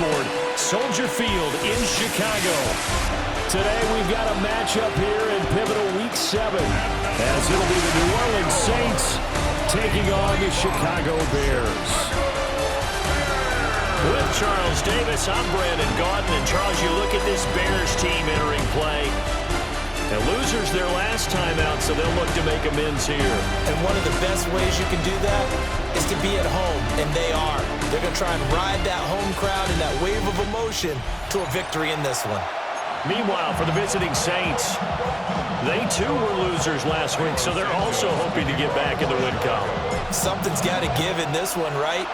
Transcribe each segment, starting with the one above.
scoreboard. Soldier Field in Chicago. Today we've got a matchup here in pivotal Week 7, as it'll be the New Orleans Saints taking on the Chicago Bears. With Charles Davis, I'm Brandon Gaudin. And Charles, you look at this Bears team entering play. And losers their last time out, so they'll look to make amends here. And one of the best ways you can do that is to be at home, and they are. They're going to try and ride that home crowd and that wave of emotion to a victory in this one. Meanwhile, for the visiting Saints, they too were losers last week, so they're also hoping to get back in the win column. Something's got to give in this one, right?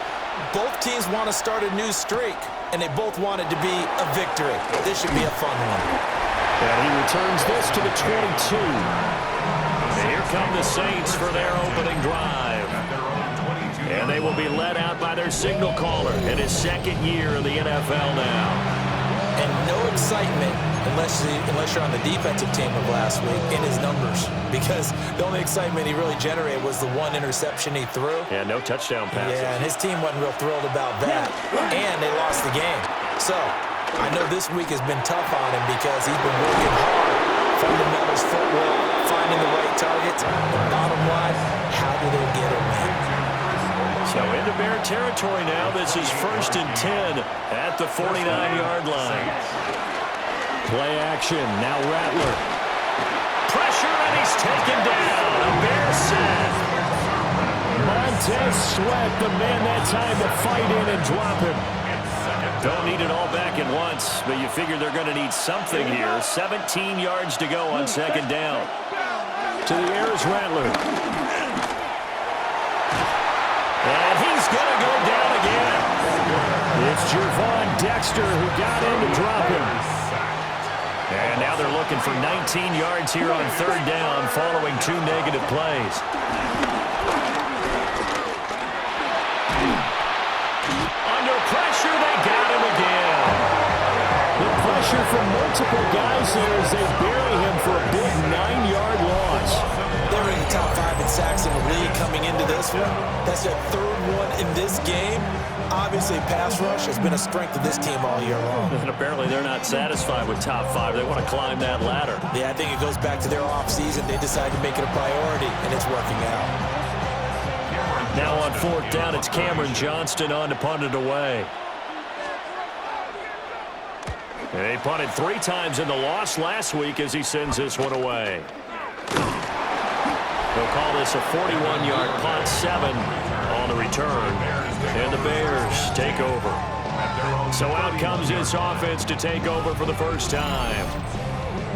Both teams want to start a new streak, and they both want it to be a victory. This should be a fun one. And he returns this to the 22. And here come the Saints for their opening drive. And they will be led out by their signal caller in his second year in the NFL now. And no excitement unless you're on the defensive team of last week in his numbers. Because the only excitement he really generated was the one interception he threw. Yeah, no touchdown passes. Yeah, and his team wasn't real thrilled about that. And they lost the game. So I know this week has been tough on him because he's been working hard. Fundamentals, footwork, finding the right targets. The bottom line, how do they get a win? So into Bear territory now. This is 1st and 10 at the 49-yard line. Play action. Now Rattler. Pressure, and he's taken down. A Bear sack. Montez Sweat, the man that time to fight in and drop him. Don't need it all back at once, but you figure they're going to need something here. 17 yards to go on second down. To the air is Rattler. And he's going to go down again. It's Javon Dexter who got in to drop him. And now they're looking for 19 yards here on third down following 2 negative plays. Under pressure, they got him again. The pressure from multiple guys there as they bury him for a big 9-yard loss. They were in the top 5 in sacks in the league coming into this one. That's their third one in this game. Obviously, pass rush has been a strength of this team all year long. And apparently they're not satisfied with top 5. They want to climb that ladder. Yeah, I think it goes back to their offseason. They decided to make it a priority, and it's working out. Now on fourth down, it's Cameron Johnston on to punt it away. And they punted 3 times in the loss last week as he sends this one away. They'll call this a 41-yard punt, 7 on the return. And the Bears take over. So out comes this offense to take over for the first time.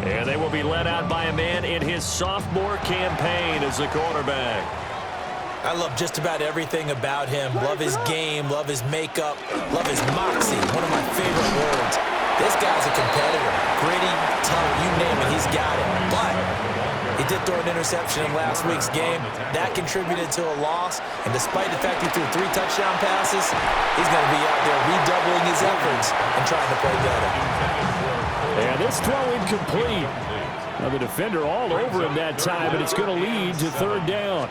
And they will be led out by a man in his sophomore campaign as the quarterback. I love just about everything about him. Love his game, love his makeup, love his moxie. One of my favorite words. This guy's a competitor. Gritty, tough, you name it, he's got it. But he did throw an interception in last week's game. That contributed to a loss. And despite the fact he threw 3 touchdown passes, he's going to be out there redoubling his efforts and trying to play better. And this throw incomplete. Now the defender all over him that time, but it's going to lead to third down.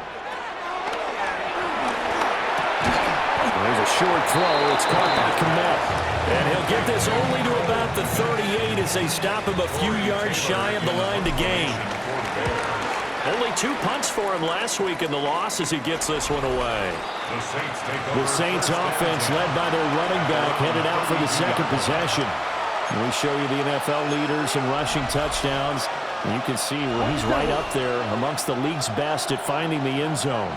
There's a short throw. It's caught by Kmet. And he'll get this only to about the 38 as they stop him a few yards shy of the line to gain. Only 2 punts for him last week in the loss as he gets this one away. The Saints offense led by their running back headed out for the second possession. And we show you the NFL leaders in rushing touchdowns. And you can see where he's right up there amongst the league's best at finding the end zone.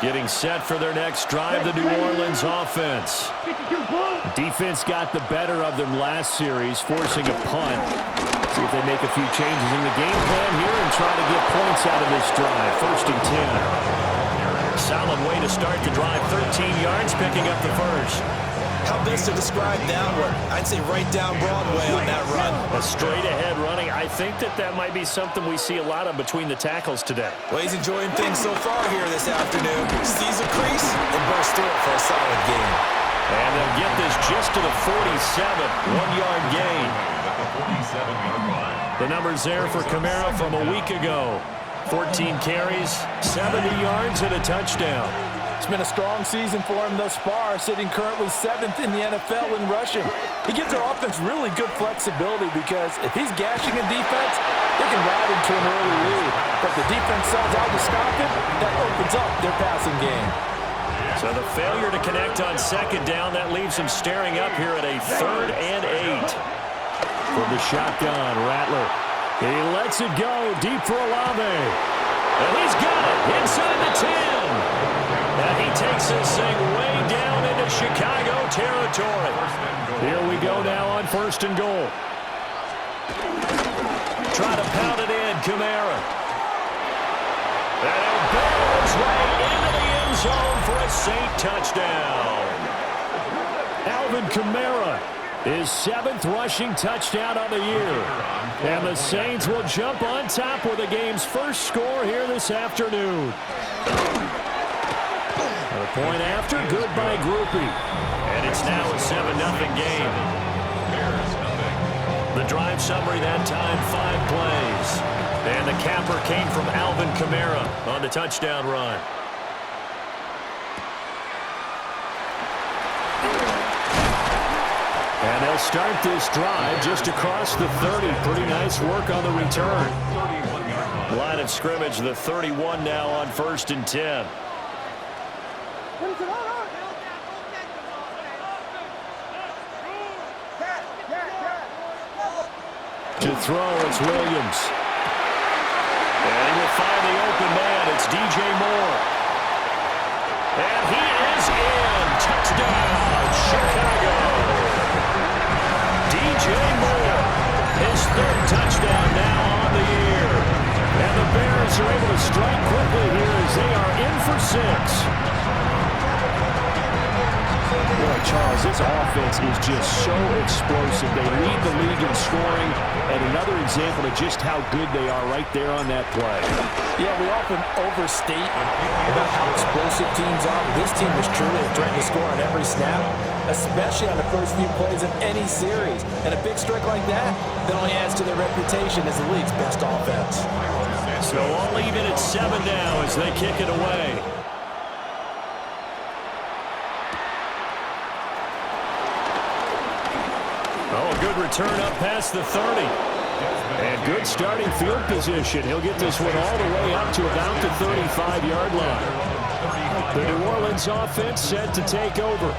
Getting set for their next drive, the New Orleans offense. Defense got the better of them last series, forcing a punt. See if they make a few changes in the game plan here and try to get points out of this drive. 1st and 10. Solid way to start the drive. 13 yards, picking up the first. How best to describe that one? I'd say right down Broadway on that run. A straight-ahead running. I think that might be something we see a lot of between the tackles today. Well, he's enjoying things so far here this afternoon. Sees a crease and bursts through it for a solid game. And they'll get this just to the 47. 1-yard gain. The numbers there for Kamara from a week ago. 14 carries, 70 yards, and a touchdown. It's been a strong season for him thus far, sitting currently 7th in the NFL in rushing. He gives our offense really good flexibility because if he's gashing a defense, they can ride into an early lead. But if the defense sells out to stop him, that opens up their passing game. So the failure to connect on second down, that leaves him staring up here at a 3rd and 8. From the shotgun, Rattler. He lets it go deep for Olave. And he's got it inside the 10. And he takes this thing way down into Chicago territory. Here we go now on 1st and goal. Try to pound it in, Kamara. And it barrels right into the end zone for a Saint touchdown. Alvin Kamara, his 7th rushing touchdown on the year. And the Saints will jump on top with the game's first score here this afternoon. A point after, good by Groupie. And it's now a 7-0 game. The drive summary that time, 5 plays. And the capper came from Alvin Kamara on the touchdown run. And they'll start this drive just across the 30. Pretty nice work on the return. Line of scrimmage, the 31 now on 1st and 10. To throw, it's Williams. And he will find the open man. It's DJ Moore. And he is in. Touchdown, Chicago. DJ Moore, his 3rd touchdown now on the year. And the Bears are able to strike quickly here as they are in for 6. Boy, Charles, this offense is just so explosive. They lead the league in scoring, and another example of just how good they are right there on that play. Yeah, we often overstate about how explosive teams are. This team is truly a threat to score on every snap, especially on the first few plays of any series. And a big strike like that only adds to their reputation as the league's best offense. So I'll leave it at 7 now as they kick it away. Oh, good return up past the 30. And good starting field position. He'll get this one all the way up to about the 35-yard line. The New Orleans offense set to take over.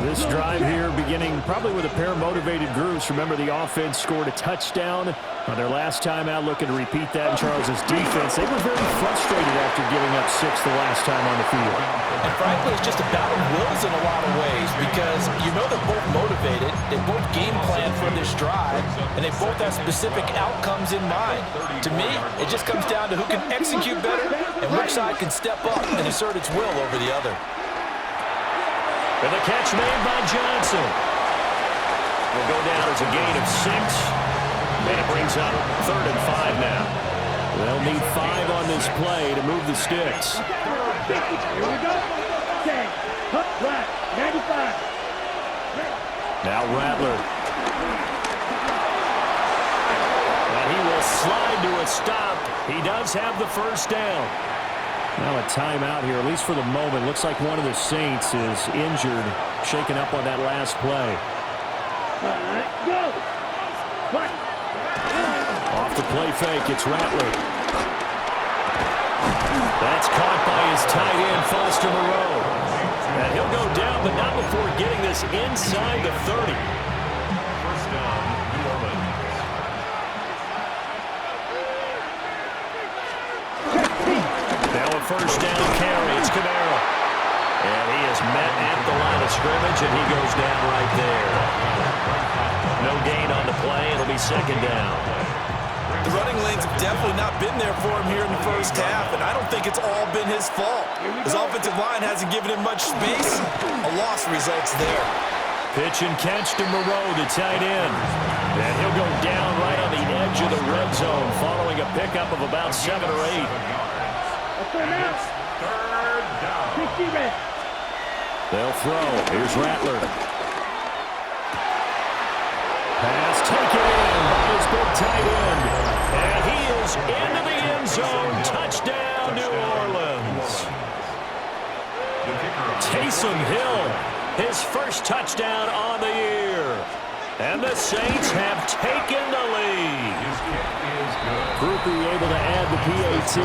This drive here beginning probably with a pair of motivated groups. Remember, the offense scored a touchdown on their last time out, looking to repeat that in Charles's defense. They were very frustrated after giving up 6 the last time on the field. And frankly, it's just a battle of wills in a lot of ways because you know they're both motivated, they both game plan for this drive, and they both have specific outcomes in mind. To me, it just comes down to who can execute better and which side can step up and assert its will over the other. And the catch made by Johnson. Will go down as a gain of 6. And it brings up 3rd and 5 now. They'll need 5 on this play to move the sticks. Here we go. Okay. Right. 95. Now Rattler. And he will slide to a stop. He does have the first down. Now a timeout here, at least for the moment. Looks like one of the Saints is injured, shaken up on that last play. All right, go. What? Off the play fake, it's Rattler. That's caught by his tight end, Foster Moreau. And he'll go down, but not before getting this inside the 30. First down, New Orleans. Now a first down carry. It's Kamara. And he is met at the line of scrimmage, and he goes down right there. No gain on the play. It'll be 2nd down. The running lanes have definitely not been there for him here in the first half, and I don't think it's all been his fault. His offensive line hasn't given him much space. A loss results there. Pitch and catch to Moreau, the tight end. And he'll go down right on the edge of the red zone following a pickup of about 7 or 8. Third down. 60 red. They'll throw. Here's Rattler. Pass taken in by his big tight end. And he is into the end zone. Touchdown, New Orleans. Taysom Hill, his first touchdown on the year. And the Saints have taken the lead. Groupie able to add the PAT.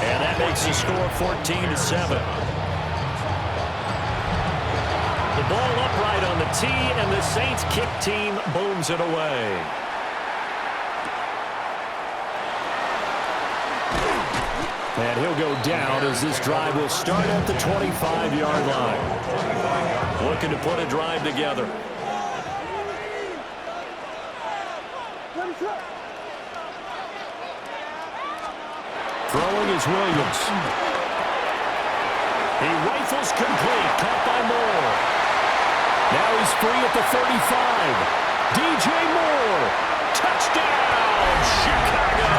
And that makes the score 14-7. The ball upright on the tee, and the Saints kick team booms it away. And he'll go down as this drive will start at the 25-yard line. Looking to put a drive together. Throwing is Williams. He rifles complete, caught by Moore. Now he's free at the 35. DJ Moore. Touchdown, Chicago!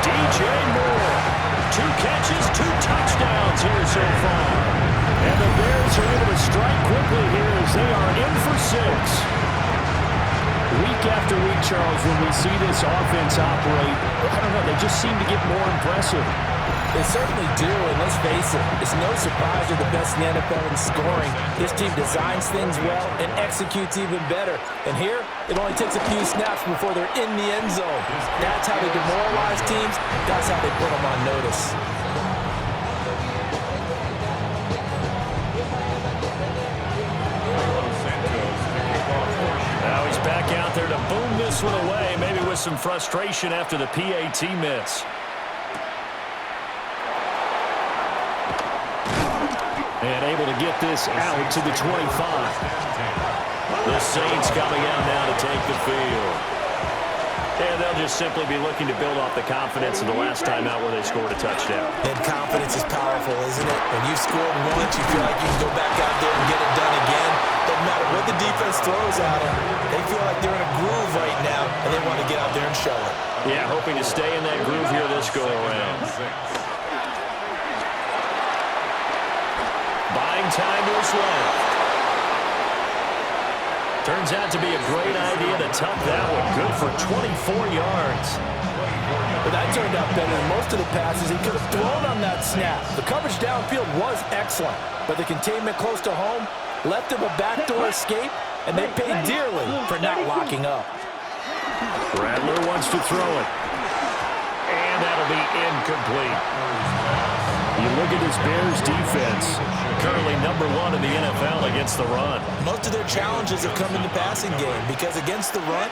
DJ Moore, 2 catches, 2 touchdowns here so far. And the Bears are able to strike quickly here as they are in for 6. Week after week, Charles, when we see this offense operate, I don't know, they just seem to get more impressive. They certainly do, and let's face it, it's no surprise they're the best in the NFL in scoring. This team designs things well and executes even better. And here, it only takes a few snaps before they're in the end zone. That's how they demoralize teams. That's how they put them on notice. Now he's back out there to boom this one away, maybe with some frustration after the PAT miss. And able to get this out to the 25. The Saints coming out now to take the field. And they'll just simply be looking to build off the confidence of the last time out where they scored a touchdown. And confidence is powerful, isn't it? When you've scored once, you feel like you can go back out there and get it done again. Doesn't matter what the defense throws at them. They feel like they're in a groove right now, and they want to get out there and show it. Yeah, hoping to stay in that groove here this go-around. Buying time was left. Turns out to be a great idea to tuck that one. Good for 24 yards. But that turned out better than most of the passes he could have thrown on that snap. The coverage downfield was excellent, but the containment close to home left him a backdoor escape, and they paid dearly for not locking up. Rattler wants to throw it. And that'll be incomplete. You look at this Bears defense. Currently number 1 in the NFL against the run. Most of their challenges have come in the passing game because against the run,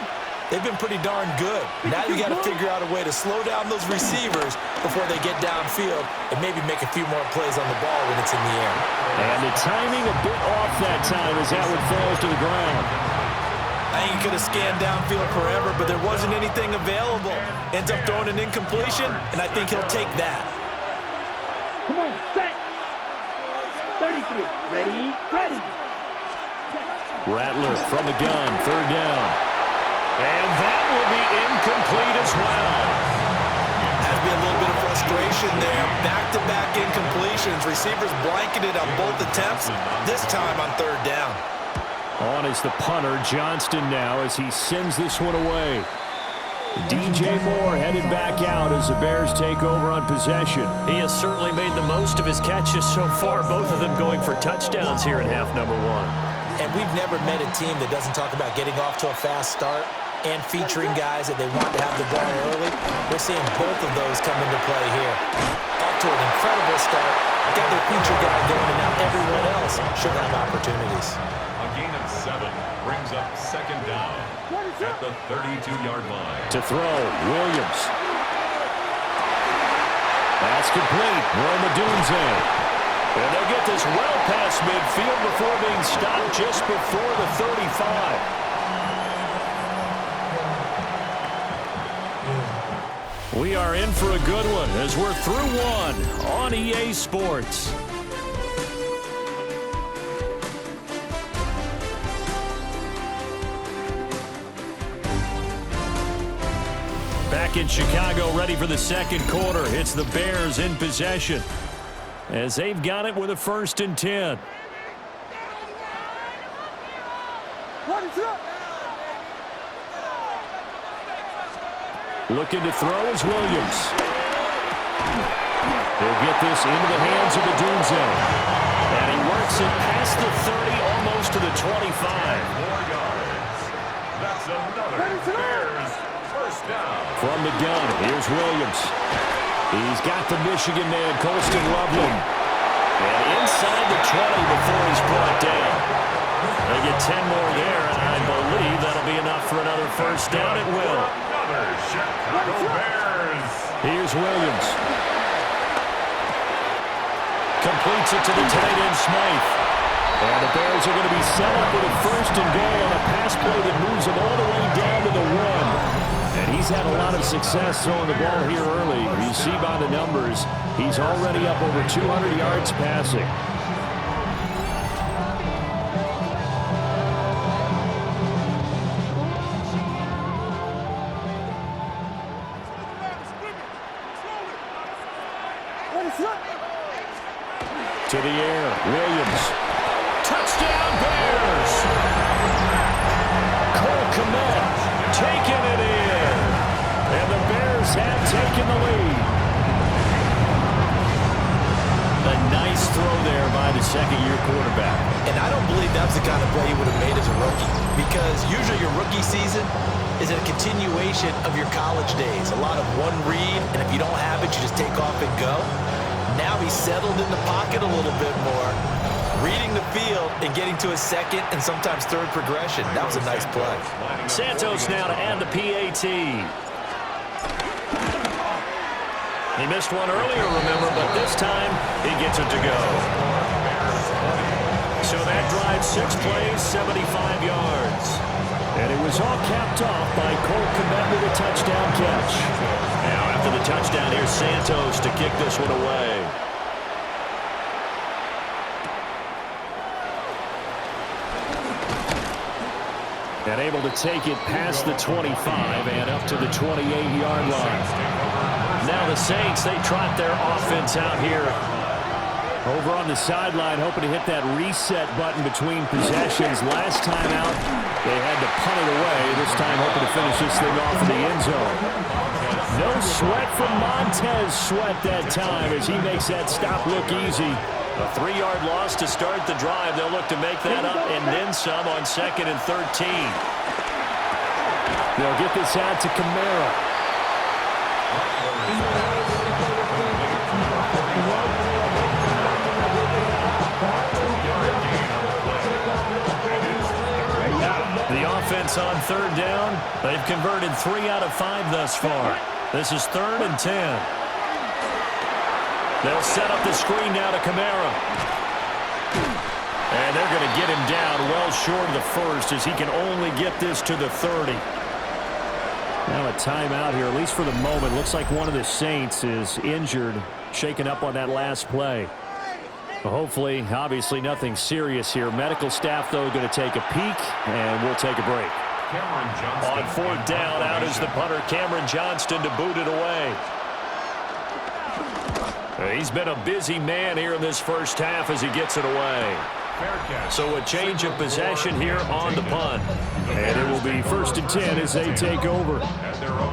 they've been pretty darn good. Now you got to figure out a way to slow down those receivers before they get downfield and maybe make a few more plays on the ball when it's in the air. And the timing a bit off that time as that one falls to the ground. I think he could have scanned downfield forever, but there wasn't anything available. Ends up throwing an incompletion, and I think he'll take that. Come on, set. 33. Ready. Rattler from the gun, 3rd down. And that will be incomplete as well. Has been a little bit of frustration there. Back-to-back incompletions. Receivers blanketed on both attempts, this time on 3rd down. On is the punter, Johnston now, as he sends this one away. DJ Moore headed back out as the Bears take over on possession. He has certainly made the most of his catches so far, both of them going for touchdowns here in half number 1. And we've never met a team that doesn't talk about getting off to a fast start and featuring guys that they want to have the ball early. We're seeing both of those come into play here. Off to an incredible start. Got their feature guy going, and now everyone else should have opportunities. A gain of 7 brings up 2nd down at the 32-yard line. To throw, Williams. That's complete. Roma Dunze. And they'll get this well past midfield before being stopped just before the 35. We are in for a good one as we're through one on EA Sports. Back in Chicago, ready for the second quarter. It's the Bears in possession as they've got it with a 1st and 10. Looking to throw is Williams. He'll get this into the hands of the Doom Zone. And he works it past the 30, almost to the 25. 4 yards. That's another Bears first down. From the gun, here's Williams. He's got the Michigan man, Colston Loveland. And inside the 20 before he's brought down. They get 10 more there, and I believe that'll be enough for another first down. It will. Another Chicago Bears. Here's Williams. Completes it to the tight end, Smythe. And the Bears are going to be set up with a first and goal on a pass play that moves them all the way down to the 1. And he's had a lot of success throwing the ball here early. You see by the numbers, he's already up over 200 yards passing. To the air, Williams. Touchdown, Bears! Cole Kmet taking it in. And the Bears have taken the lead. A nice throw there by the second-year quarterback. And I don't believe that's the kind of play he would have made as a rookie. Because usually your rookie season is a continuation of your college days. A lot of one read, and if you don't have it, you just take off and go. Now he's settled in the pocket a little bit more, reading the field and getting to a second and sometimes third progression. That was a nice play. Santos now to add the PAT. He missed one earlier, remember, but this time he gets it to go. So that drive, 6 plays, 75 yards. And it was all capped off by Cole Kmet with a touchdown catch. Now after the touchdown, here's Santos to kick this one away. And able to take it past the 25 and up to the 28-yard line. Now the Saints, they trot their offense out here. Over on the sideline, hoping to hit that reset button between possessions. Last time out, they had to punt it away. This time, hoping to finish this thing off in the end zone. No sweat from Montez Sweat that time as he makes that stop look easy. A 3-yard loss to start the drive. They'll look to make that up and then some on 2nd and 13. They'll get this out to Kamara. The offense on 3rd down. They've converted 3 out of 5 thus far. This is 3rd and 10. They'll set up the screen now to Kamara. And they're going to get him down well short of the first as he can only get this to the 30. Now a timeout here, at least for the moment. Looks like one of the Saints is injured, shaken up on that last play. Hopefully, obviously nothing serious here. Medical staff, though, going to take a peek, and we'll take a break. On 4th down, out is the punter, Cameron Johnston, to boot it away. He's been a busy man here in this first half as he gets it away. So a change of possession here on the punt. And it will be 1st and 10 as they take over.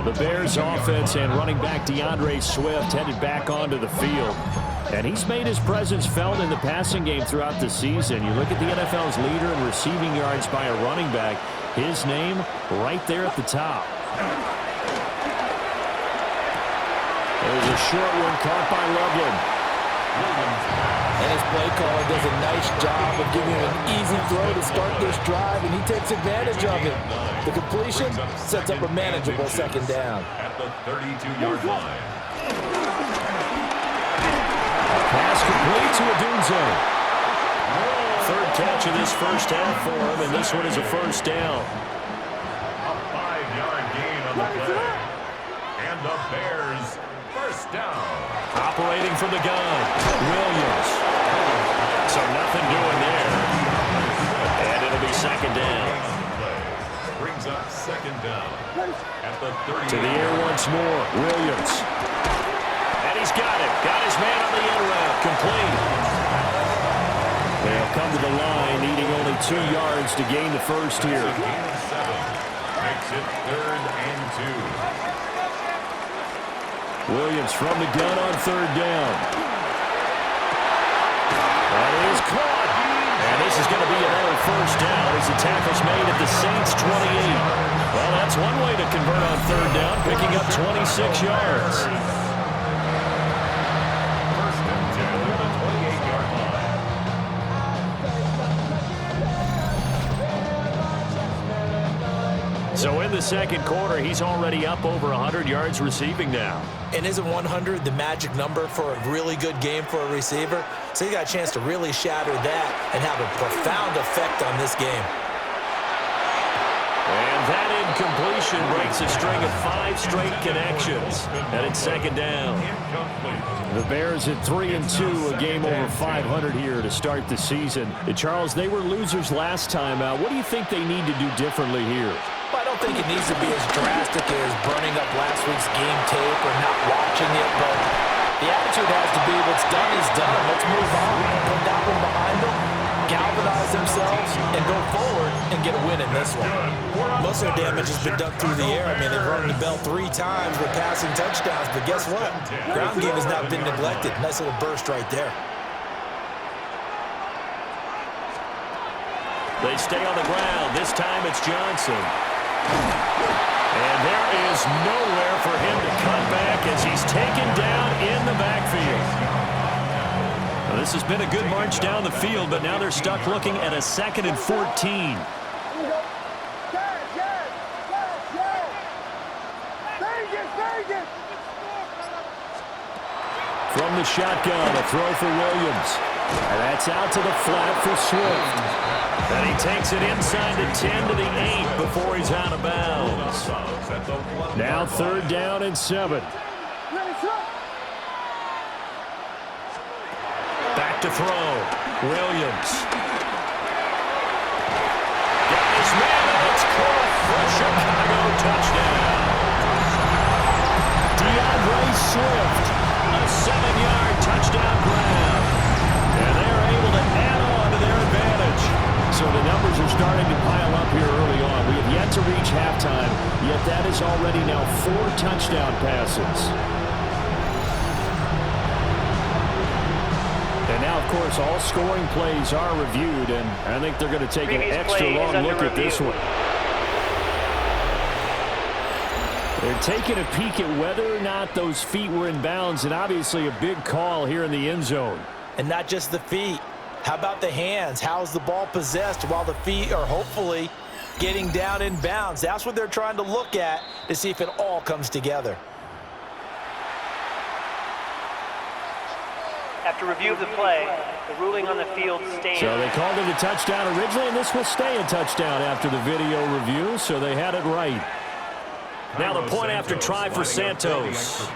The Bears offense and running back DeAndre Swift headed back onto the field. And he's made his presence felt in the passing game throughout the season. You look at the NFL's leader in receiving yards by a running back. His name right there at the top. There's a short one caught by Loveland. And his play caller does a nice job of giving him an easy throw to start this drive, and he takes advantage of it. The completion sets up a manageable 2nd down. At the 32-yard line. Pass complete to Odunze. 3rd catch of this first half for him, and this one is a 1st down. A 5-yard gain on the play. And the Bears first down. Operating from the gun, Williams. So nothing doing there. And it'll be 2nd down. Brings up 2nd down. At the 30. To the air once more, Williams. And he's got it. Got his man on the end route. Complete. They'll come to the line, needing only 2 yards to gain the first here. Gain of 7. Makes it 3rd and 2. Williams from the gun on third down. That is caught. And this is going to be another first down as the tackle's made at the Saints' 28. Well, that's one way to convert on third down, picking up 26 yards. First and 10 at the 28-yard line. So in the second quarter, he's already up over 100 yards receiving now. And isn't 100 the magic number for a really good game for a receiver? So he got a chance to really shatter that and have a profound effect on this game. And that incompletion breaks a string of 5 straight connections. And it's second down. The Bears at 3-2, a game over 500 here to start the season. Charles, they were losers last time out. What do you think they need to do differently here? Well, I don't think it needs to be as drastic as burning up last week's game tape or not watching it, but the attitude has to be what's done is done. Let's move on, put that one behind them, galvanize themselves, and go forward and get a win in this one. Most of the damage has been done through the air. I mean, they've rung the bell 3 times with passing touchdowns, but guess what? Ground game has not been neglected. Nice little burst right there. They stay on the ground. This time it's Johnson. And there is nowhere for him to cut back as he's taken down in the backfield. Well, this has been a good march down the field, but now they're stuck looking at a 2nd and 14. From the shotgun, a throw for Williams. And that's out to the flat for Swift. And he takes it inside the 10 to the 8 before he's out of bounds. Now 3rd down and 7. Back to throw. Williams. Got his man, and it's caught for a Chicago touchdown. DeAndre Swift. A 7-yard touchdown grab. And they're able to add on to their advantage. So the numbers are starting to pile up here early on. We have yet to reach halftime, yet that is already now 4 touchdown passes. And now, of course, all scoring plays are reviewed, and I think they're going to take an extra long look at this one. They're taking a peek at whether or not those feet were in bounds, and obviously a big call here in the end zone. And not just the feet. How about the hands? How's the ball possessed while the feet are hopefully getting down in bounds? That's what they're trying to look at to see if it all comes together. After review of the play, the ruling on the field stands. So they called it a touchdown originally, and this will stay a touchdown after the video review, so they had it right. Now the point after try for Santos.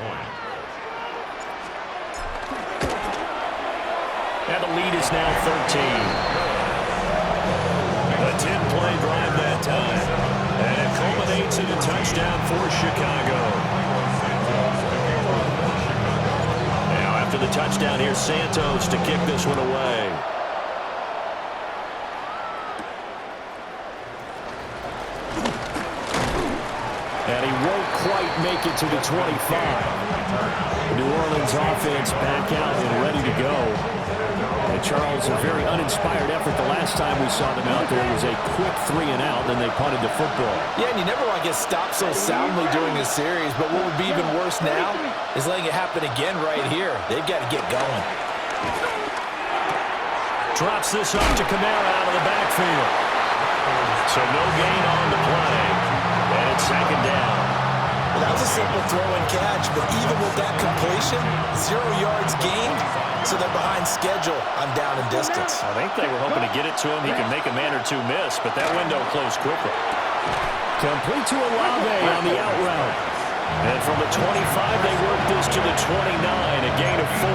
And the lead is now 13. A 10-play drive that time. And it culminates in a touchdown for Chicago. Now after the touchdown, here's Santos to kick this one away. And he won't quite make it to the 25. The New Orleans offense back out and ready to go. And Charles, a very uninspired effort the last time we saw them out there. It was a quick 3-and-out, then they punted the football. Yeah, and you never want to get stopped so soundly during a series, but what would be even worse now is letting it happen again right here. They've got to get going. Drops this up to Kamara out of the backfield. So no gain on the play. And it's second down. Well, that was a simple throw and catch, but even with that completion, 0 yards gained, so they're behind schedule on down and distance. I think they were hoping to get it to him. He can make a man or two miss, but that window closed quickly. Complete to Olave on the out route. And from the 25, they work this to the 29, a gain of 4.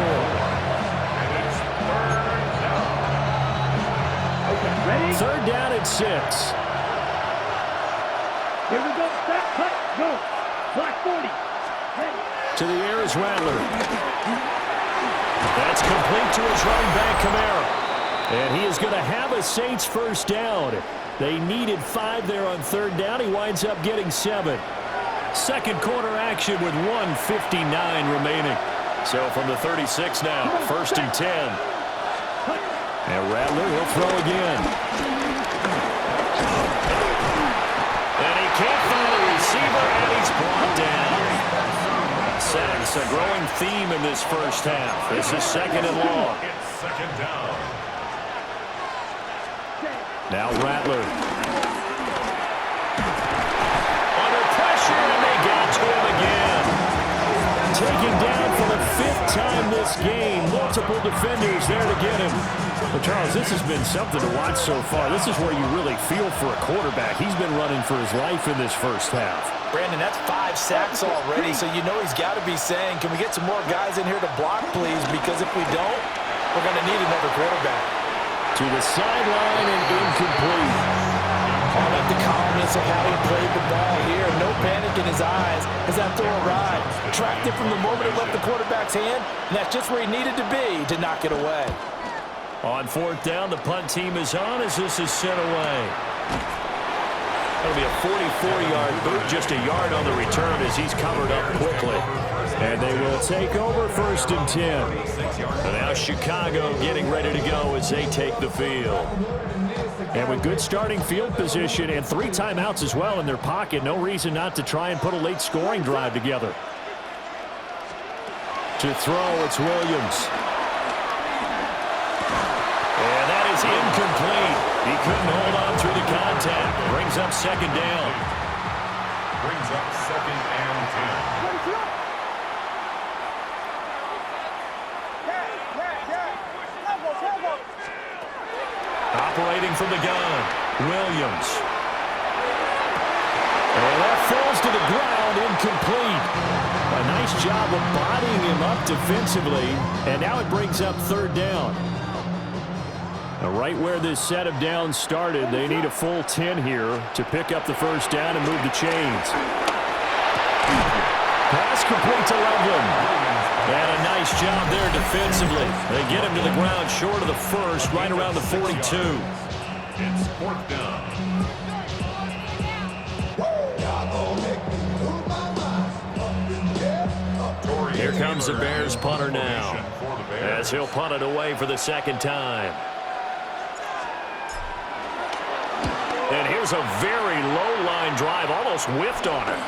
Third down and 6. Here we go. Stop, cut, go. Block 40. Ready. To the air is Rattler. That's complete to his running back, Kamara. And he is going to have a Saints first down. They needed 5 there on third down. He winds up getting 7. Second quarter action with 1:59 remaining. So from the 36 now, 1st and 10. And Rattler will throw again. And he can't find a receiver, and he's brought down. Sacks, a growing theme in this first half. This is 2nd and long. It's 2nd down. Now Rattler. Under pressure, and they got to him again. Taken down for the 5th time this game. Multiple defenders there to get him. Well, Charles, this has been something to watch so far. This is where you really feel for a quarterback. He's been running for his life in this first half. Brandon, that's 5 sacks already, so you know he's got to be saying, can we get some more guys in here to block, please? Because if we don't, we're going to need another quarterback. To the sideline and incomplete. All about the calmness of how he played the ball here. No panic in his eyes as that throw arrived. Tracked it from the moment it left the quarterback's hand, and that's just where he needed to be to knock it away. On 4th down, the punt team is on as this is sent away. That'll be a 44-yard boot, just a yard on the return as he's covered up quickly. And they will take over 1st and 10. And now Chicago getting ready to go as they take the field. And with good starting field position and 3 timeouts as well in their pocket, no reason not to try and put a late scoring drive together. To throw, it's Williams. And that is incomplete. He couldn't hold on through the contact. Brings up 2nd down. Brings up 2nd and 10. Operating from the gun, Williams. And that falls to the ground, incomplete. A nice job of bodying him up defensively, and now it brings up 3rd down. Right where this set of downs started, they need a full 10 here to pick up the 1st down and move the chains. Pass complete to Loveland. And a nice job there defensively. They get him to the ground short of the 1st, right around the 42. It's 4th down. Here comes the Bears punter now, as he'll punt it away for the 2nd time. And here's a very low-line drive, almost whiffed on it.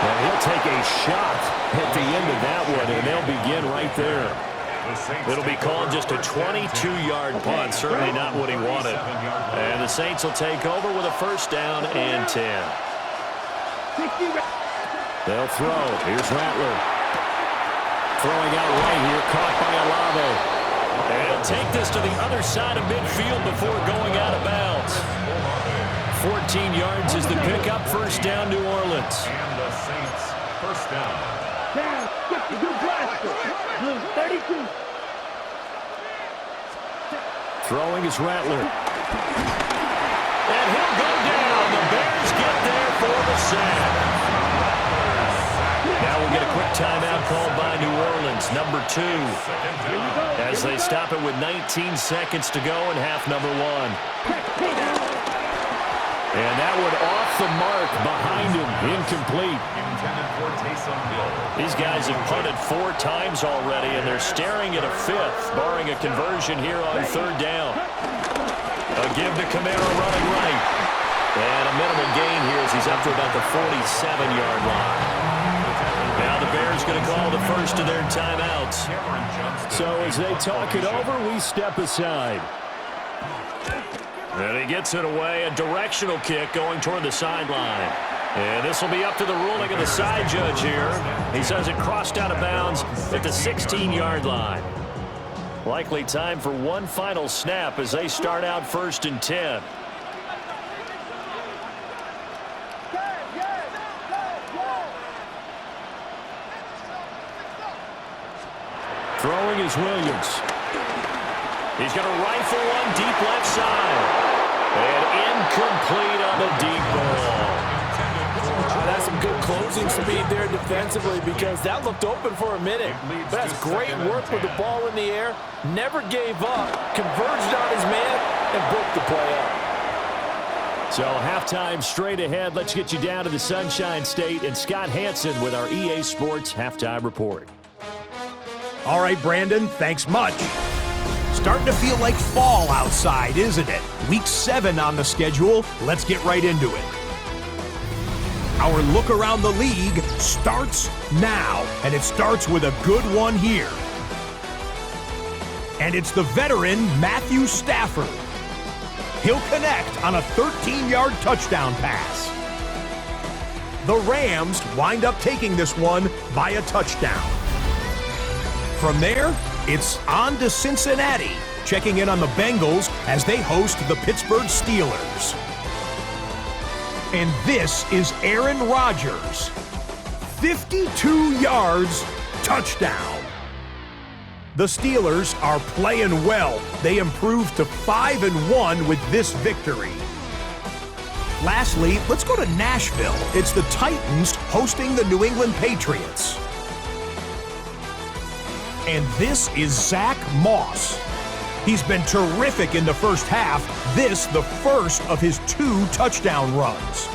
And he'll take a shot at the end of that one, and they'll begin right there. It'll be called just a 22-yard punt, certainly not what he wanted. And the Saints will take over with a 1st down and 10. They'll throw. Here's Rattler. Throwing out right here, caught by Olave. And he'll take this to the other side of midfield before going out of bounds. 14 yards is the pickup, 1st down, New Orleans. And the Saints, 1st down. Down, 52 Glasgow. Blue 32. Throwing is Rattler. And he'll go down. The Bears get there for the sack. Now we'll get a quick timeout called by New Orleans, number 2. As they stop it with 19 seconds to go in half number 1. And that one off the mark behind him, incomplete. Intended for Taysom Hill. These guys have punted 4 times already, and they're staring at a 5th, barring a conversion here on 3rd down. A give to Camaro running right. And a minimal gain here as he's up to about the 47-yard line. Now the Bears going to call the first of their timeouts. So as they talk it over, we step aside. And he gets it away, a directional kick going toward the sideline. And this will be up to the ruling of the side judge here. He says it crossed out of bounds at the 16-yard line. Likely time for one final snap as they start out 1st and 10. Throwing is Williams. He's going to rifle one deep left side. And incomplete on the deep ball. That's some good closing speed there defensively because that looked open for a minute. But that's great work with the ball in the air. Never gave up. Converged on his man and broke the play up. So halftime straight ahead. Let's get you down to the Sunshine State and Scott Hansen with our EA Sports Halftime Report. All right, Brandon, thanks much. Starting to feel like fall outside, isn't it? Week 7 on the schedule. Let's get right into it. Our look around the league starts now, and it starts with a good one here. And it's the veteran Matthew Stafford. He'll connect on a 13-yard touchdown pass. The Rams wind up taking this one by a touchdown. From there, it's on to Cincinnati, checking in on the Bengals as they host the Pittsburgh Steelers. And this is Aaron Rodgers. 52 yards, touchdown. The Steelers are playing well. They improved to 5-1 with this victory. Lastly, let's go to Nashville. It's the Titans hosting the New England Patriots. And this is Zach Moss. He's been terrific in the first half. This, the first of his 2 touchdown runs.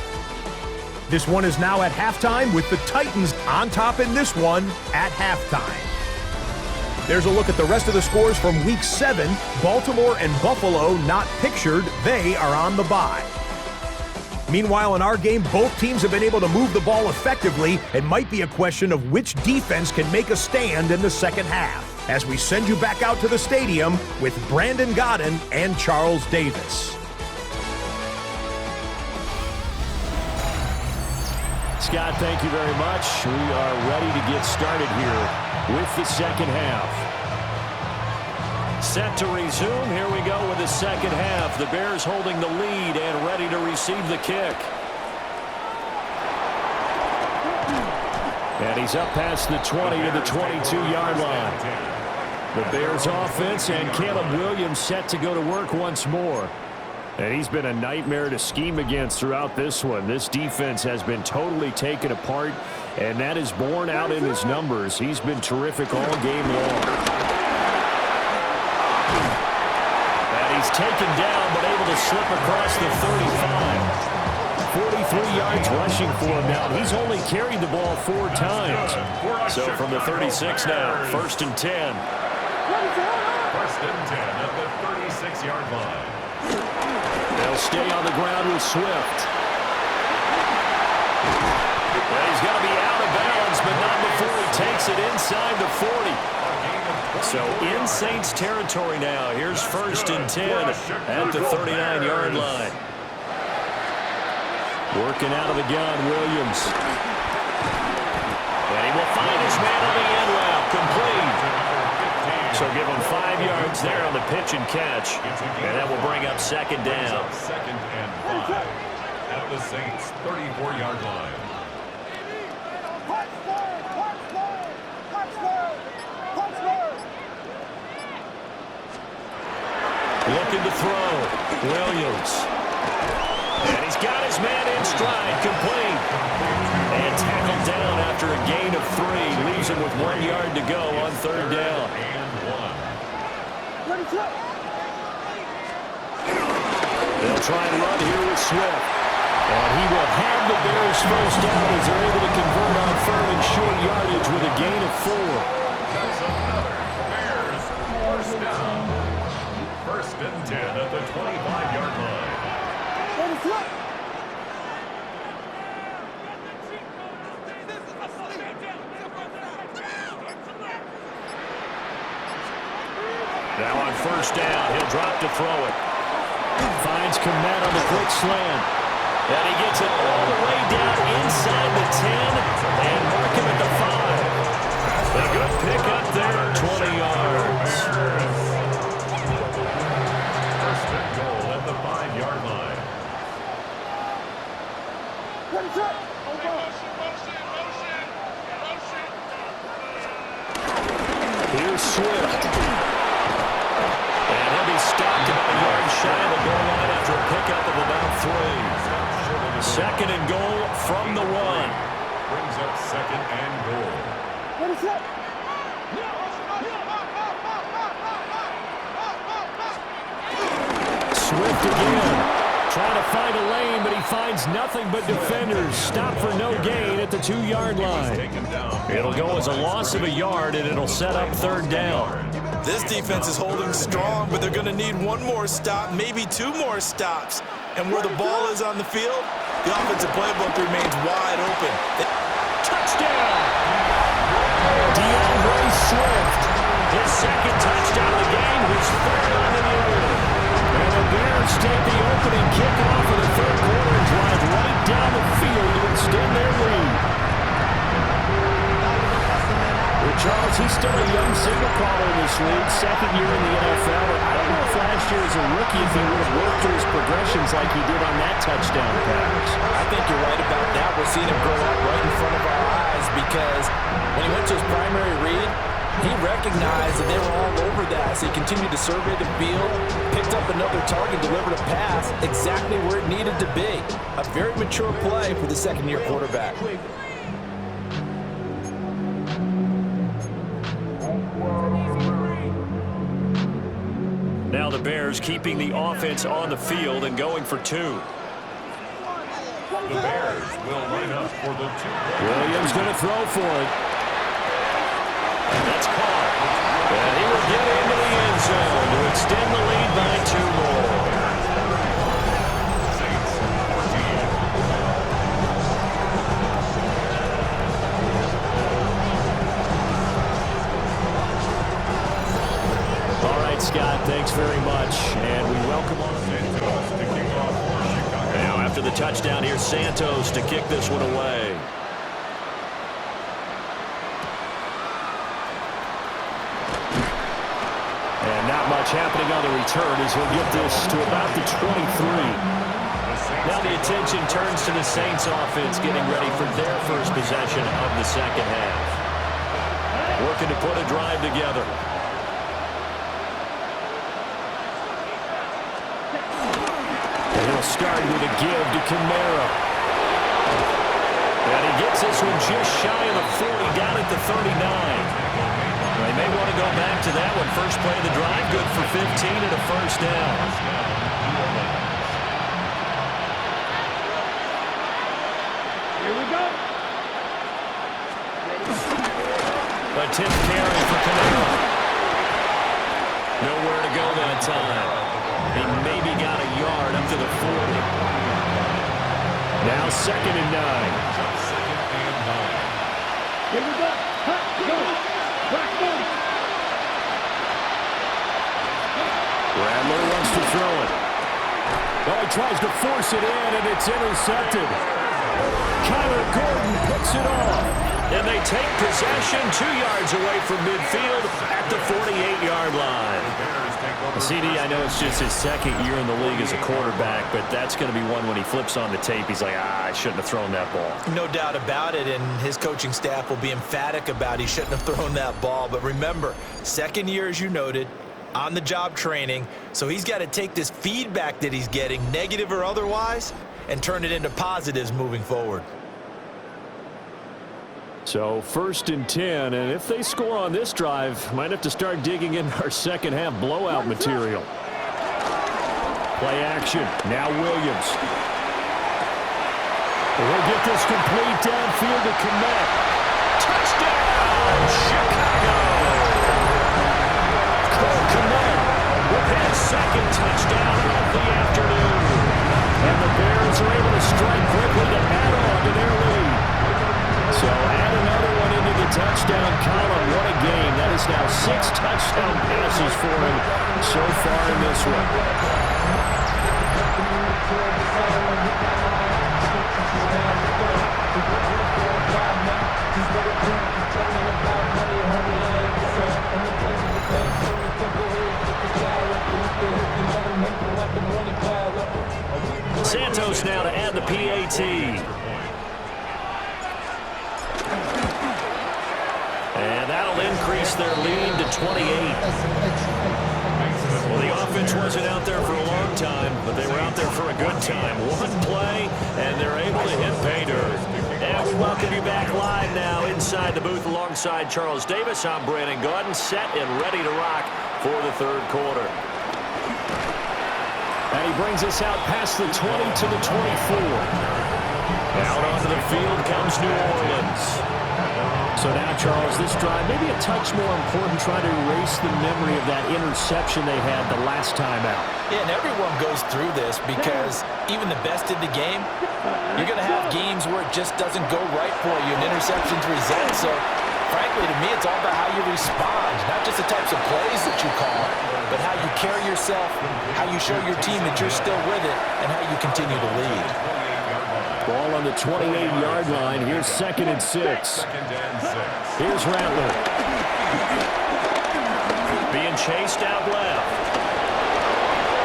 This one is now at halftime with the Titans on top in this one at halftime. There's a look at the rest of the scores from Week 7. Baltimore and Buffalo not pictured. They are on the bye. Meanwhile, in our game, both teams have been able to move the ball effectively. It might be a question of which defense can make a stand in the second half, as we send you back out to the stadium with Brandon Godden and Charles Davis. Scott, thank you very much. We are ready to get started here with the second half. Set to resume. Here we go with the second half. The Bears holding the lead and ready to receive the kick. And he's up past the 20 to the 22-yard line. The Bears offense and Caleb Williams set to go to work once more. And he's been a nightmare to scheme against throughout this one. This defense has been totally taken apart, and that is borne out in his numbers. He's been terrific all game long. He's taken down, but able to slip across the 35. 43 yards rushing for him now. He's only carried the ball 4 times. So from the 36 now, 1st and 10. 1st and 10 at the 36-yard line. They'll stay on the ground with Swift. Well, he's going to be out of bounds, but not before he takes it inside the 40. So in Saints territory now. Here's 1st and 10 at the 39-yard line. Working out of the gun, Williams. And he will find his man on the end route, complete. So give him 5 yards there on the pitch and catch. And that will bring up 2nd down. 2nd and 5 at the Saints 34-yard line. Looking to throw. Williams. And he's got his man in stride, complete. And tackled down after a gain of 3. Leaves him with 1 yard to go on 3rd down. They'll try and run here with Swift. And he will have the Bears first down as they're able to convert on 3rd and short yardage with a gain of 4. That's another Bears first down. 1st and 10 at the 25-yard line. Now on 1st down, he'll drop to throw it. Finds Komet on the quick slant. And he gets it all the way down inside the 10 and mark him at the 5. A good pick up there, 20 yards. 1st and goal at the 5-yard line. Here's Swift. And he'll be stopped about a yard shy of the goal line after a pickup of about 3. 2nd and goal from the 1. Brings up 2nd and goal. Swift again. Trying to find a lane, but he finds nothing but defenders. Stop for no gain at the 2-yard line. It'll go as a loss of a yard, and it'll set up third down. This defense is holding strong, but they're going to need one more stop, maybe two more stops. And where the ball is on the field, the offensive playbook remains wide open. Touchdown! DeAndre Swift. His second touchdown of the game, his third on the year. And the Bears take the opening kickoff of the third quarter and drive right down the field to extend their lead. Well, Charles, he's still a young signal caller in this league, second year in the NFL. I don't know if last year as a rookie if he would have worked through his progressions like he did on that touchdown pass. I think you're right about that. We're seeing him grow up right in front of our eyes because when he went to his primary read, he recognized that they were all over that. So he continued to survey the field, picked up another target, delivered a pass exactly where it needed to be. A very mature play for the second-year quarterback. Now the Bears keeping the offense on the field and going for two. The Bears will line up for the 2. Williams going to throw for it. That's caught. And he will get into the end zone to extend the lead by 2 more. All right, Scott, thanks very much. And we welcome on. Now after the touchdown, here's Santos to kick this one away. Not much happening on the return as he'll get this to about the 23. Now the attention turns to the Saints offense getting ready for their first possession of the second half. Working to put a drive together. And he'll start with a give to Kamara. And he gets this one just shy of the 40, down at the 39. They may want to go back to that one. First play of the drive, good for 15 and a first down. Here we go. A 10th carry for Kamara. Nowhere to go that time. He maybe got a yard up to the 40. Now 2nd and 9. Here we go. Hut, go. Black 40. Rattler wants to throw it. Oh, he tries to force it in, and it's intercepted. Kyler Gordon picks it off. And they take possession 2 yards away from midfield at the 48-yard line. CD, I know it's just his second year in the league as a quarterback, but that's going to be one when he flips on the tape, he's like, I shouldn't have thrown that ball. No doubt about it, and his coaching staff will be emphatic about he shouldn't have thrown that ball. But remember, second year, as you noted, on-the-job training, so he's got to take this feedback that he's getting, negative or otherwise, and turn it into positives moving forward. So 1st and 10, and if they score on this drive, might have to start digging in our second half blowout material. Play action. Now Williams. He'll get this complete downfield to Kmet. Touchdown, Chicago! Cole Kmet with his second touchdown of the afternoon. And the Bears are able to strike quickly to add on to their lead. So add another one into the touchdown column. What a game. That is now 6 touchdown passes for him so far in this one. Santos now to add the PAT. And that'll increase their lead to 28. Well, the offense wasn't out there for a long time, but they were out there for a good time. One play, and they're able to hit pay dirt. And we welcome you back live now inside the booth alongside Charles Davis. I'm Brandon Gaudin, set and ready to rock for the third quarter. And And he brings us out past the 20 to the 24. Out onto the field comes New Orleans. So now, Charles, this drive maybe a touch more important, trying to erase the memory of that interception they had the last time out. Yeah, and everyone goes through this because even the best in the game, you're going to have games where it just doesn't go right for you and interceptions result. So, frankly, to me, it's all about how you respond, not just the types of plays that you call, but how you carry yourself, how you show your team that you're still with it, and how you continue to lead. Ball on the 28-yard line. Here's 2nd and 6. Here's Rattler. Being chased out left.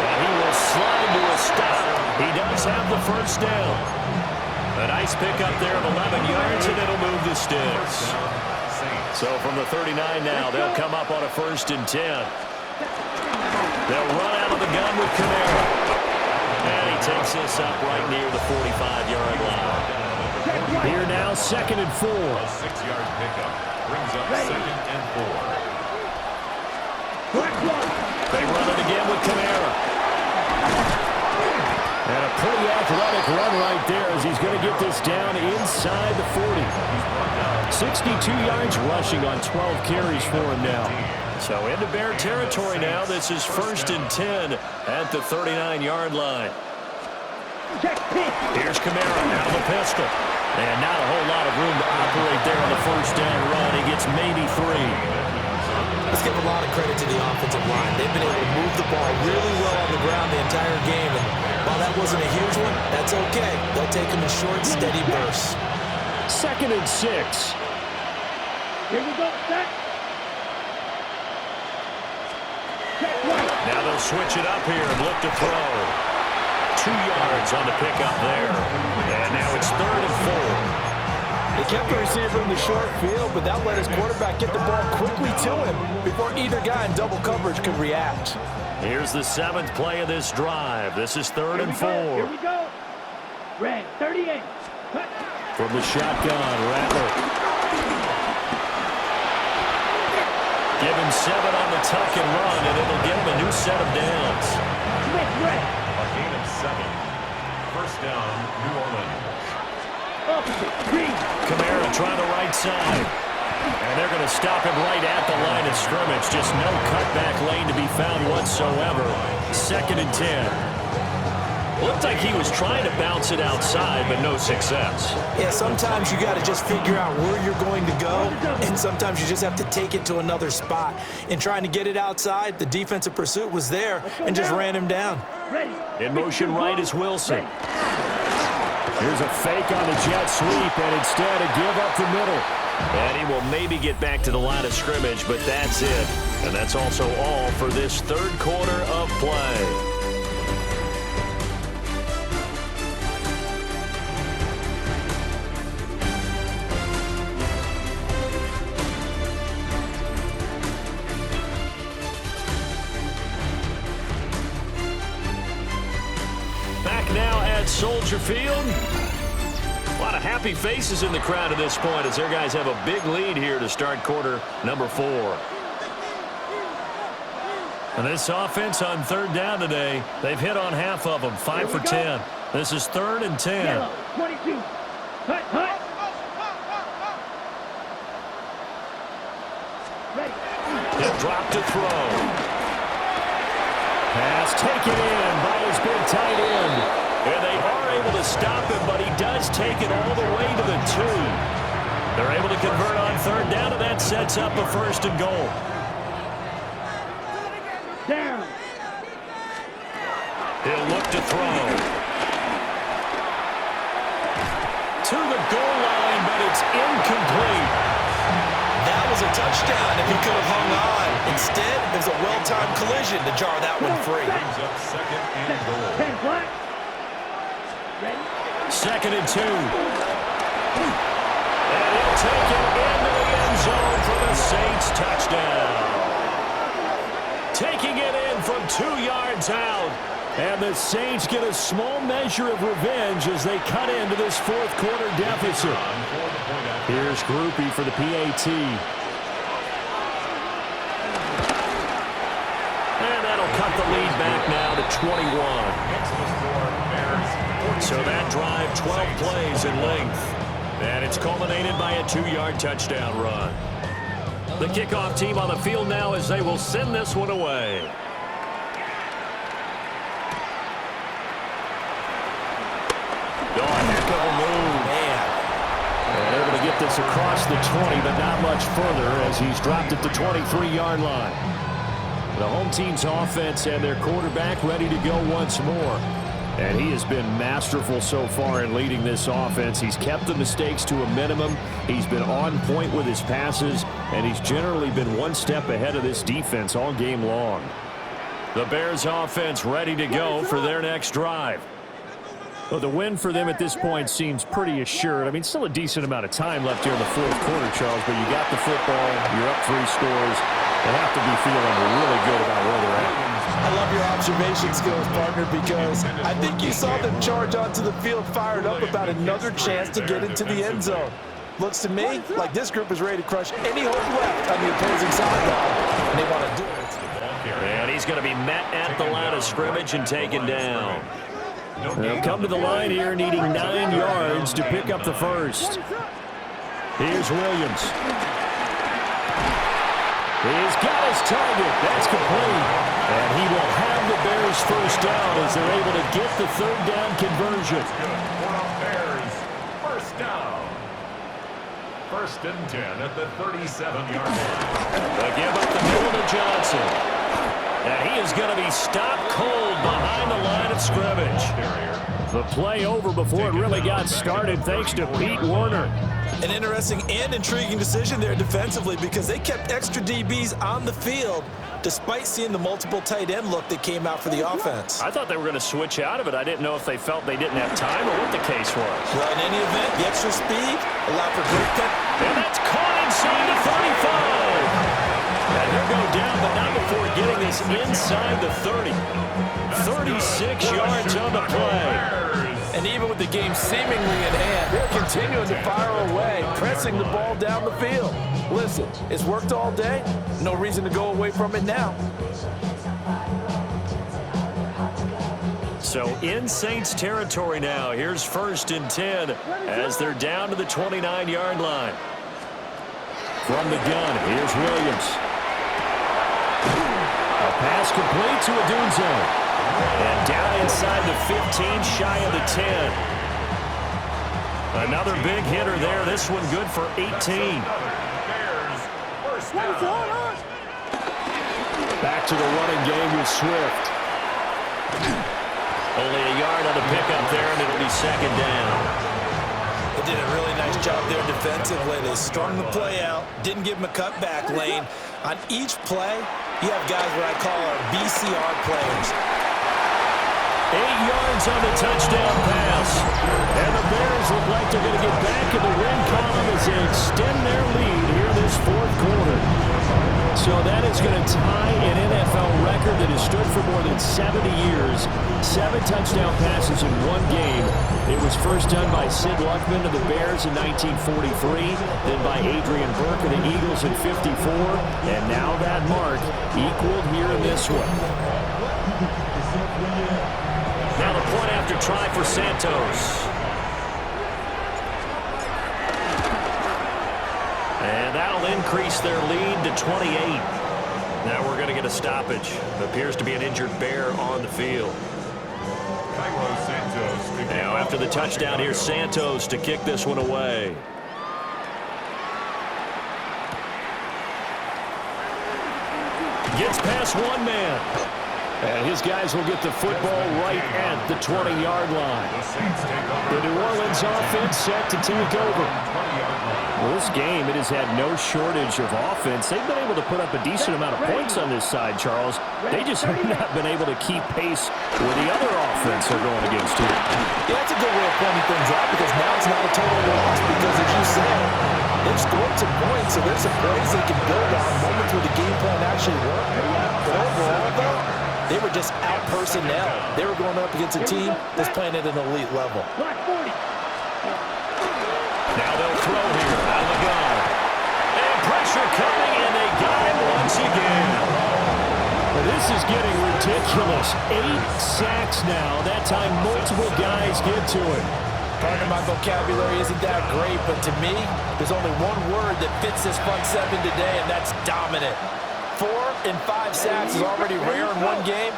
And he will slide to a stop. He does have the first down. A nice pickup there of 11 yards, and it'll move the sticks. So from the 39 now, they'll come up on a 1st and 10. They'll run out of the gun with Kamara. And he takes this up right near the 45-yard line. Here now, 2nd and 4. A 6-yard pickup brings up 2nd and 4. They run it again with Kamara. And a pretty athletic run right there as he's going to get this down inside the 40. 62 yards rushing on 12 carries for him now. So into Bear territory now. This is 1st and 10 at the 39-yard line. Here's Kamara out of the pistol. And not a whole lot of room to operate there on the 1st down run. He gets maybe 3. Let's give a lot of credit to the offensive line. They've been able to move the ball really well on the ground the entire game. And while that wasn't a huge one, that's okay. They'll take them in short, steady bursts. 2nd and 6. Here we go, set. Now they'll switch it up here and look to throw. 2 yards on the pickup there. And now it's 3rd and 4. They kept the receiver in the short field, but that let his quarterback get the ball quickly to him before either guy in double coverage could react. Here's the 7th play of this drive. This is 3rd and 4. Here we go. Red, 38. Cut. From the shotgun, Rattler. Give him 7 on the tuck and run, and it'll give him a new set of downs. Smith, red. A gain of 7. 1st down, New Orleans. Opposite, green. Kamara trying the right side. And they're going to stop him right at the line of scrimmage. Just no cutback lane to be found whatsoever. 2nd and 10. Looked like he was trying to bounce it outside, but no success. Yeah, sometimes you got to just figure out where you're going to go, and sometimes you just have to take it to another spot. In trying to get it outside, the defensive pursuit was there and just ran him down. In motion right is Wilson. Here's a fake on the jet sweep, and instead a give up the middle. And he will maybe get back to the line of scrimmage, but that's it. And that's also all for this 3rd quarter of play. Now at Soldier Field. A lot of happy faces in the crowd at this point as their guys have a big lead here to start quarter number 4. And this offense on 3rd down today, they've hit on half of them, 5 for 10. This is 3rd and 10. Yellow, 22. Hut, hut. Ready. He'll drop to throw. Pass taken in by his big tight end. And they are able to stop him, but he does take it all the way to the 2. They're able to convert on 3rd down, and that sets up a 1st and goal. Down. He'll look to throw. To the goal line, but it's incomplete. That was a touchdown if he could have hung on. Instead, there's a well-timed collision to jar that one free. Brings up 2nd and goal. 10 black. Ready. 2nd and 2. And he'll take it into the end zone for the Saints touchdown. Taking it in from 2 yards out. And the Saints get a small measure of revenge as they cut into this 4th quarter deficit. Here's Groupie for the PAT. And that'll they'll cut the lead back now to 21. So that drive, 12 plays in length. And it's culminated by a 2-yard touchdown run. The kickoff team on the field now as they will send this one away. Oh, a heck of a move. Man. And able to get this across the 20, but not much further as he's dropped at the 23-yard line. The home team's offense and their quarterback ready to go once more. And he has been masterful so far in leading this offense. He's kept the mistakes to a minimum. He's been on point with his passes, and he's generally been one step ahead of this defense all game long. The Bears offense ready to go for their next drive. Well, the win for them at this point seems pretty assured. I mean, still a decent amount of time left here in the fourth quarter, Charles, but you got the football, you're up 3 scores. They have to be feeling really good about where they're at. I love your observation skills, partner, because I think you saw them charge onto the field fired up about another chance to get into the end zone. Looks to me like this group is ready to crush any hope left on the opposing sideline, and they want to do it. And he's going to be met at the line of scrimmage and taken down. They'll come to the line here needing 9 yards to pick up the first. Here's Williams. He's got his target. That's complete. And he will have the Bears first down as they're able to get the third down conversion. Bears, first down. 1st and 10 at the 37-yard line. They give up the middle to Johnson. And he is going to be stopped cold behind the line of scrimmage. The play over before it really got started thanks to Pete Werner. An interesting and intriguing decision there defensively because they kept extra DBs on the field despite seeing the multiple tight end look that came out for the offense. I thought they were going to switch out of it. I didn't know if they felt they didn't have time or what the case was. Well, in any event, the extra speed allowed for great cut. And that's caught inside the 35. And he'll go down, but not before getting this inside the 30. 36 yards on the play. And even with the game seemingly in hand, they're continuing to fire away, pressing the ball down the field. Listen, it's worked all day. No reason to go away from it now. So in Saints territory now. Here's 1st and 10 as they're down to the 29-yard line. From the gun, here's Williams. A pass complete to Odunze. And down inside the 15, shy of the 10. Another big hitter there. This one good for 18. Back to the running game with Swift. Only a yard on the pickup there, and it'll be 2nd down. They did a really nice job there defensively. They strung the play out, didn't give them a cutback lane. On each play, you have guys what I call our BCR players. 8 yards on the touchdown pass. And the Bears look like they're going to get back in the win column as they extend their lead here in this fourth quarter. So that is going to tie an NFL record that has stood for more than 70 years. 7 touchdown passes in one game. It was first done by Sid Luckman of the Bears in 1943, then by Adrian Burke of the Eagles in 54, and now that mark equaled here in this one. Now the point after try for Santos. And that'll increase their lead to 28. Now we're going to get a stoppage. Appears to be an injured Bear on the field. Now after the touchdown, here's Santos to kick this one away. Gets past one man. And his guys will get the football right at the 20-yard line. The New Orleans offense set to take over. Well, this game, it has had no shortage of offense. They've been able to put up a decent amount of points on this side, Charles. They just have not been able to keep pace with the other offense they're going against here. Yeah, that's a good way of pointing things out because now it's not a total loss because, as you said, they've scored some points, so there's some plays they can build on, moments where the game plan actually worked. But overall, though, they were just out personnel. They were going up against a team that's playing at an elite level. Now they'll throw here out of the gun. And pressure coming, and they got him once again. Well, this is getting ridiculous. 8 sacks now. That time, multiple guys get to it. Pardon my vocabulary isn't that great, but to me, there's only one word that fits this front seven today, and that's dominant. 4 and 5 sacks is already rare in one game.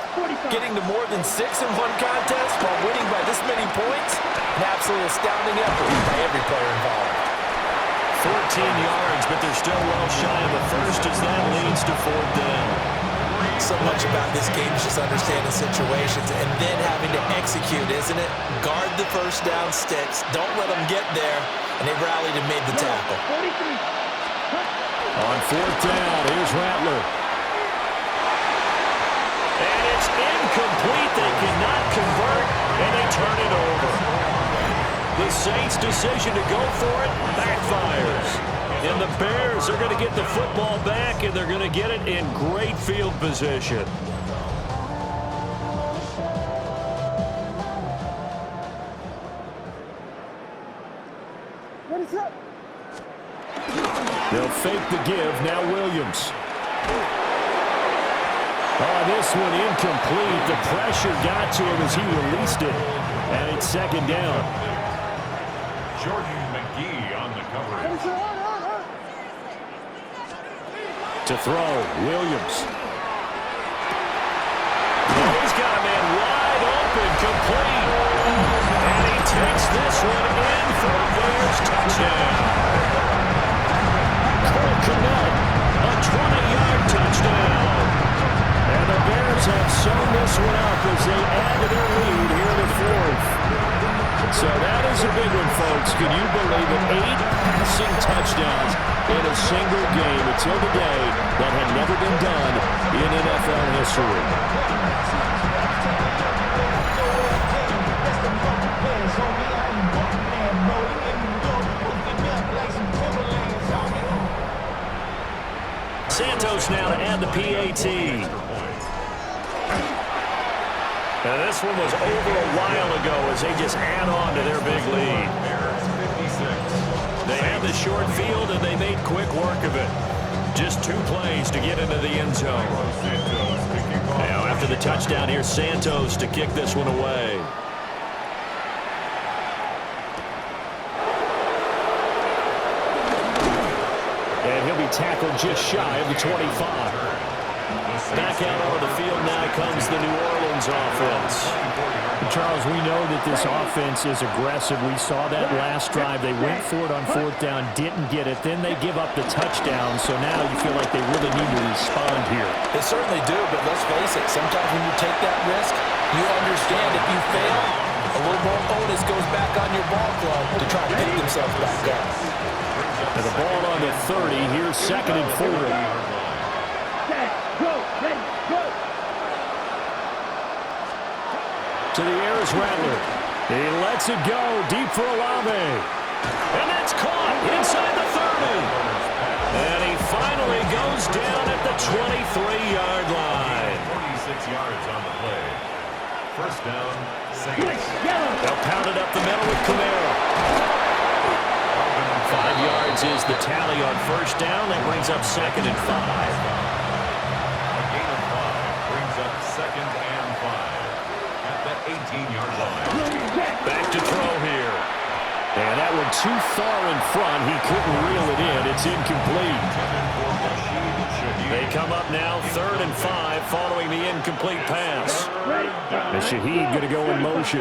Getting to more than 6 in one contest while winning by this many points, an absolutely astounding effort by every player involved. 14 yards, but they're still well shy of the first as that leads to 4th down. So much about this game is just understanding situations and then having to execute, isn't it? Guard the first down sticks. Don't let them get there. And they rallied and made the tackle. On 4th down, here's Rattler. And it's incomplete. They cannot convert, and they turn it over. The Saints' decision to go for it backfires. And the Bears are going to get the football back, and they're going to get it in great field position. They'll fake the give. Now Williams. Oh, this one incomplete. The pressure got to him as he released it. And it's 2nd down. Jordan McGee on the coverage. To throw, Williams. He's got a man wide open, complete. And he takes this one in for a Bears touchdown. Cole Kmet, a 20-yard touchdown. And the Bears have sewn this one up as they add to their lead here in the 4th. So that is a big one, folks. Can you believe it? 8 passing touchdowns in a single game until today that had never been done in NFL history. Santos now to add the PAT. And this one was over a while ago as they just add on to their big lead. They had the short field, and they made quick work of it. Just 2 plays to get into the end zone. Now, after the touchdown, here's Santos to kick this one away. And he'll be tackled just shy of the 25. Back out onto the field now comes the New Orleans offense. Charles, we know that this offense is aggressive. We saw that last drive. They went for it on 4th down, didn't get it. Then they give up the touchdown, so now you feel like they really need to respond here. They certainly do, but let's face it, sometimes when you take that risk, you understand if you fail, a little more onus goes back on your ball club to try to pick themselves back up. And the ball on the 30. Here's 2nd and 4. Go, ready, go. To the air is Rattler. He lets it go deep for Olave. And that's caught inside the 30. And he finally goes down at the 23-yard line. 46 yards on the play. First down, Saints. They'll pound it up the middle with Camara. 5 yards is the tally on first down. That brings up 2nd and 5. At the 18-yard line. Back to throw here. And that one too far in front. He couldn't reel it in. It's incomplete. They come up now 3rd and 5 following the incomplete pass. And Shaheed going to go in motion.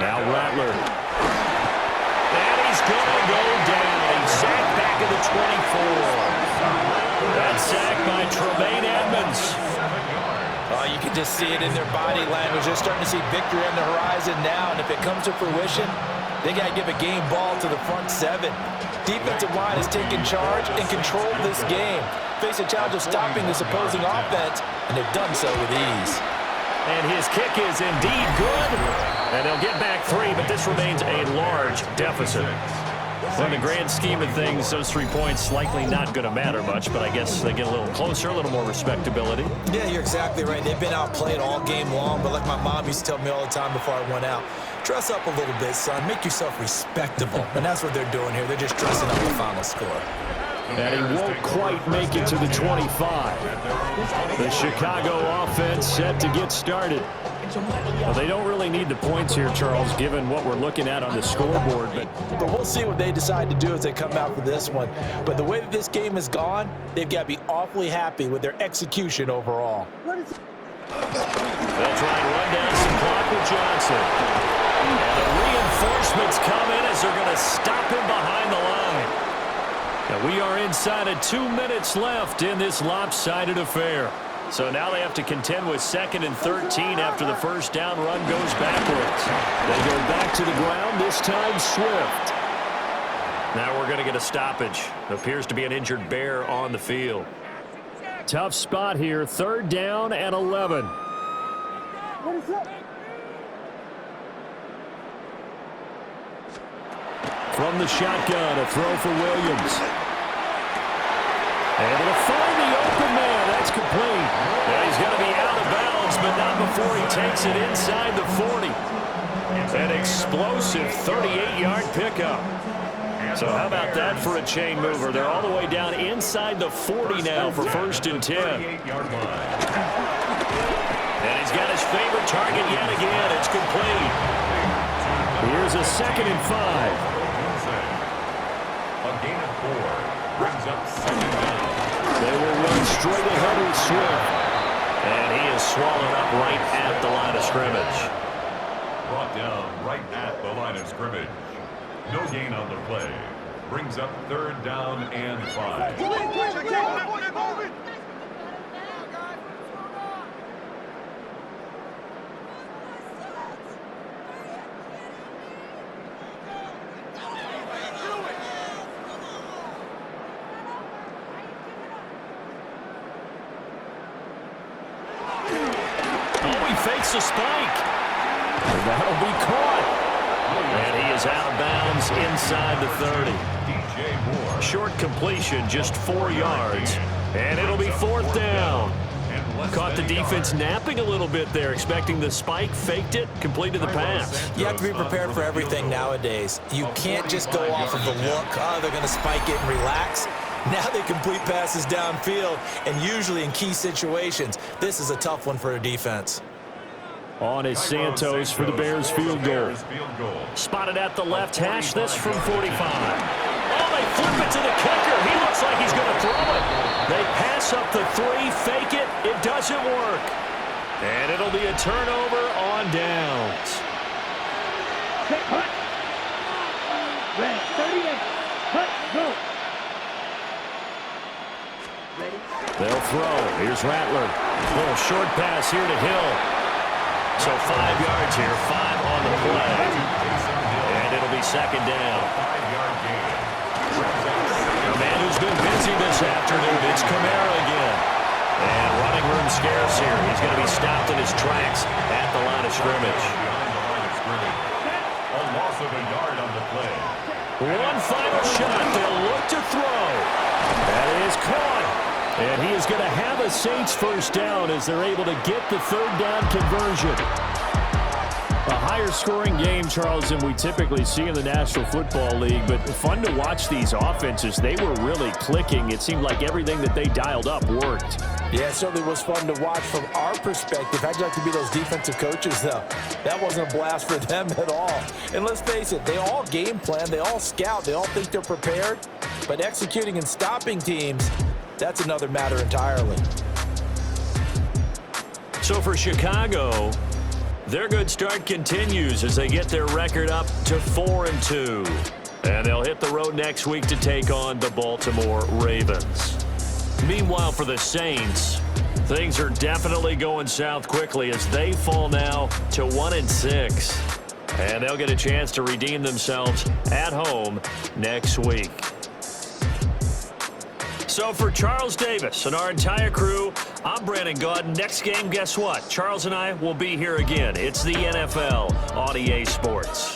Now Rattler. And he's going to go down. He's sacked back at the 24. That's sacked by Tremaine Edmonds. You can just see it in their body language. They're starting to see victory on the horizon now, and if it comes to fruition, they got to give a game ball to the front 7. Defensive line has taken charge and controlled this game. Face a challenge of stopping this opposing offense, and they've done so with ease. And his kick is indeed good, and they'll get back 3, but this remains a large deficit. Well, in the grand scheme of things, those 3 points likely not going to matter much, but I guess they get a little closer, a little more respectability. Yeah, you're exactly right. They've been outplayed all game long, but like my mom used to tell me all the time before I went out, dress up a little bit, son. Make yourself respectable. And that's what they're doing here. They're just dressing up the final score. And he won't quite make it to the 25. The Chicago offense set to get started. Well, they don't really need the points here, Charles, given what we're looking at on the scoreboard. But we'll see what they decide to do as they come out for this one. But the way that this game has gone, they've got to be awfully happy with their execution overall. They'll try and run down some clock with Johnson. And the reinforcements come in as they're going to stop him behind the line. And we are inside of 2 minutes left in this lopsided affair. So now they have to contend with 2nd and 13 after the first down run goes backwards. They go back to the ground, this time Swift. Now we're going to get a stoppage. Appears to be an injured Bear on the field. Tough spot here, 3rd down and 11. From the shotgun, a throw for Williams. Able to find the open man. That's complete. Yeah, he's going to be out of bounds, but not before he takes it inside the 40. An explosive 38-yard pickup. So how about that for a chain mover? They're all the way down inside the 40 now for 1st and 10. And he's got his favorite target yet again. It's complete. Here's a 2nd and 5. A gain of 4 brings up 2nd down. They will run straight ahead with Swift. And he is swallowed up right at the line of scrimmage. Brought down right at the line of scrimmage. No gain on the play. Brings up 3rd down and 5. Fakes a spike. And that'll be caught. And he is out of bounds inside the 30. Short completion, just 4 yards. And it'll be 4th down. Caught the defense napping a little bit there, expecting the spike, faked it, completed the pass. You have to be prepared for everything nowadays. You can't just go off of the look, oh, they're going to spike it and relax. Now they complete passes downfield, and usually in key situations, this is a tough one for a defense. On is Santos for the Bears field goal. Spotted at the left hash, this from 45. Oh, they flip it to the kicker. He looks like he's going to throw it. They pass up the 3, fake it. It doesn't work. And it'll be a turnover on downs. Hut. Red 38. Hut, go. Ready? They'll throw. Here's Rattler. Little short pass here to Hill. So 5 yards here, 5 on the play. And it'll be 2nd down. A man who's been busy this afternoon, it's Kamara again. And running room scarce here. He's going to be stopped in his tracks at the line of scrimmage. A loss of a yard on the play. One final shot. They'll look to throw. That is caught. And he is going to have a Saints 1st down as they're able to get the 3rd down conversion. A higher scoring game, Charles, than we typically see in the National Football League, but fun to watch these offenses. They were really clicking. It seemed like everything that they dialed up worked. Yeah, it certainly was fun to watch from our perspective. I'd like to be those defensive coaches, though. That wasn't a blast for them at all. And let's face it, they all game plan, they all scout, they all think they're prepared, but executing and stopping teams, that's another matter entirely. So for Chicago, their good start continues as they get their record up to 4-2. And they'll hit the road next week to take on the Baltimore Ravens. Meanwhile, for the Saints, things are definitely going south quickly as they fall now to 1-6. And they'll get a chance to redeem themselves at home next week. So for Charles Davis and our entire crew, I'm Brandon Gaudin. Next game, guess what? Charles and I will be here again. It's the NFL on EA Sports.